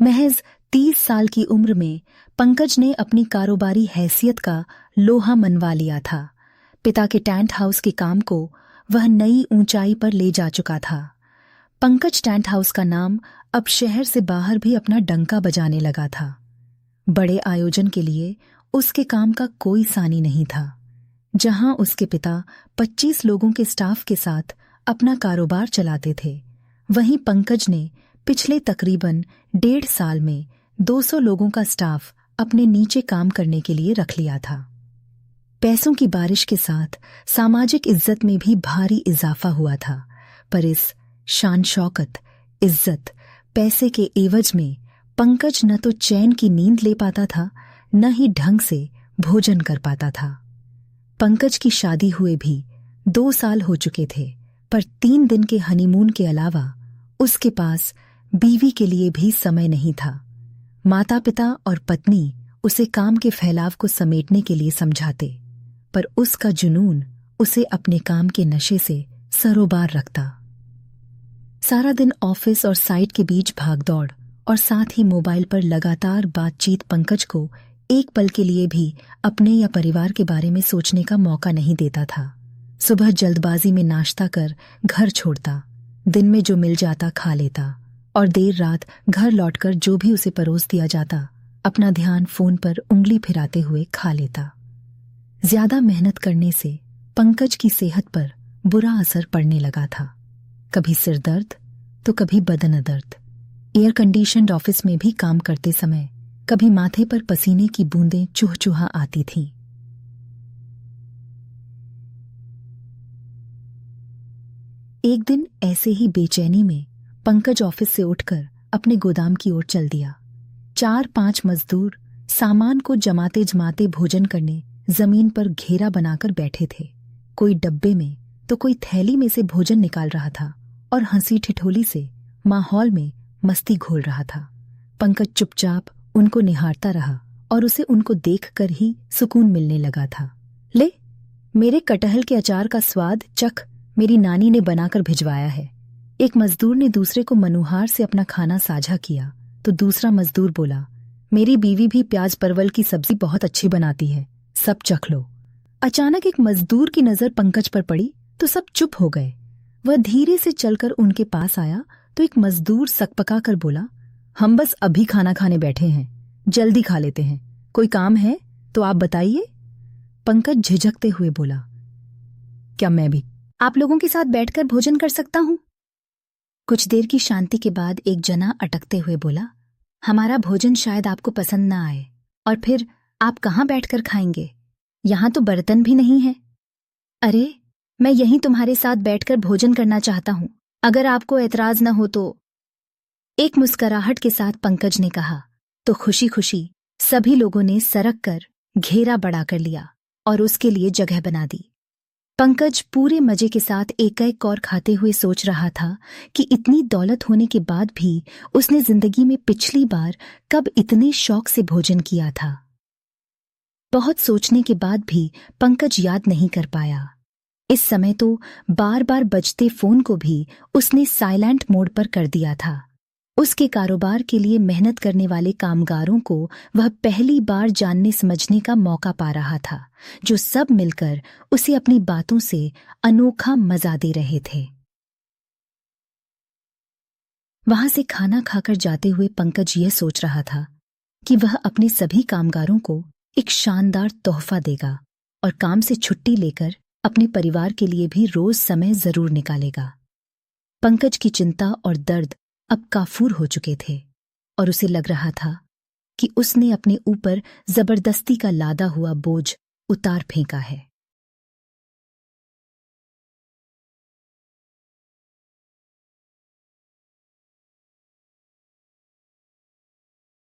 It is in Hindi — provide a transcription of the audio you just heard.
महज 30 साल की उम्र में पंकज ने अपनी कारोबारी हैसियत का लोहा मनवा लिया था। पिता के टेंट हाउस के काम को वह नई ऊंचाई पर ले जा चुका था। पंकज टेंट हाउस का नाम अब शहर से बाहर भी अपना डंका बजाने लगा था। बड़े आयोजन के लिए उसके काम का कोई सानी नहीं था। जहां उसके पिता 25 लोगों के स्टाफ के साथ अपना कारोबार चलाते थे, वहीं पंकज ने पिछले तकरीबन 1.5 साल में 200 लोगों का स्टाफ अपने नीचे काम करने के लिए रख लिया था। पैसों की बारिश के साथ सामाजिक इज्जत में भी भारी इजाफा हुआ था, पर इस शान शौकत, इज्जत, पैसे के एवज में पंकज न तो चैन की नींद ले पाता था, न ही ढंग से भोजन कर पाता था। पंकज की शादी हुए भी 2 साल हो चुके थे, पर 3 दिन के हनीमून के अलावा उसके पास बीवी के लिए भी समय नहीं था। माता पिता और पत्नी उसे काम के फैलाव को समेटने के लिए समझाते, पर उसका जुनून उसे अपने काम के नशे से सरोबार रखता। सारा दिन ऑफिस और साइट के बीच भागदौड़ और साथ ही मोबाइल पर लगातार बातचीत पंकज को एक पल के लिए भी अपने या परिवार के बारे में सोचने का मौका नहीं देता था। सुबह जल्दबाजी में नाश्ता कर घर छोड़ता, दिन में जो मिल जाता खा लेता और देर रात घर लौटकर जो भी उसे परोस दिया जाता अपना ध्यान फोन पर उंगली फिराते हुए खा लेता। ज्यादा मेहनत करने से पंकज की सेहत पर बुरा असर पड़ने लगा था। कभी सिर दर्द तो कभी बदन दर्द। एयर कंडीशन्ड ऑफिस में भी काम करते समय कभी माथे पर पसीने की बूंदें चुह-चुहा आती थीं। एक दिन ऐसे ही बेचैनी में पंकज ऑफिस से उठकर अपने गोदाम की ओर चल दिया। 4-5 मजदूर सामान को जमाते जमाते भोजन करने जमीन पर घेरा बनाकर बैठे थे। कोई डब्बे में तो कोई थैली में से भोजन निकाल रहा था और हंसी ठिठोली से माहौल में मस्ती घोल रहा था। पंकज चुपचाप उनको निहारता रहा और उसे उनको देखकर ही सुकून मिलने लगा था। ले, मेरे कटहल के अचार का स्वाद चख, मेरी नानी ने बनाकर भिजवाया है। एक मजदूर ने दूसरे को मनुहार से अपना खाना साझा किया तो दूसरा मजदूर बोला, मेरी बीवी भी प्याज परवल की सब्जी बहुत अच्छी बनाती है, सब चख लो। अचानक एक मजदूर की नजर पंकज पर पड़ी तो सब चुप हो गए। वह धीरे से चलकर उनके पास आया तो एक मजदूर सकपका कर बोला, हम बस अभी खाना खाने बैठे हैं, जल्दी खा लेते हैं, कोई काम है तो आप बताइए। पंकज झिझकते हुए बोला, क्या मैं भी आप लोगों के साथ बैठकर भोजन कर सकता हूं? कुछ देर की शांति के बाद एक जना अटकते हुए बोला, हमारा भोजन शायद आपको पसंद ना आए, और फिर आप कहाँ बैठकर खाएंगे, यहां तो बर्तन भी नहीं है। अरे, मैं यहीं तुम्हारे साथ बैठकर भोजन करना चाहता हूं, अगर आपको एतराज न हो तो। एक मुस्कुराहट के साथ पंकज ने कहा तो खुशी खुशी सभी लोगों ने सरक कर घेरा बढ़ा कर लिया और उसके लिए जगह बना दी। पंकज पूरे मजे के साथ एक और खाते हुए सोच रहा था कि इतनी दौलत होने के बाद भी उसने जिंदगी में पिछली बार कब इतने शौक से भोजन किया था। बहुत सोचने के बाद भी पंकज याद नहीं कर पाया। इस समय तो बार बार बजते फोन को भी उसने साइलेंट मोड पर कर दिया था। उसके कारोबार के लिए मेहनत करने वाले कामगारों को वह पहली बार जानने समझने का मौका पा रहा था, जो सब मिलकर उसे अपनी बातों से अनोखा मजा दे रहे थे। वहां से खाना खाकर जाते हुए पंकज यह सोच रहा था कि वह अपने सभी कामगारों को एक शानदार तोहफा देगा और काम से छुट्टी लेकर अपने परिवार के लिए भी रोज समय जरूर निकालेगा। पंकज की चिंता और दर्द अब काफूर हो चुके थे और उसे लग रहा था कि उसने अपने ऊपर जबरदस्ती का लादा हुआ बोझ उतार फेंका है।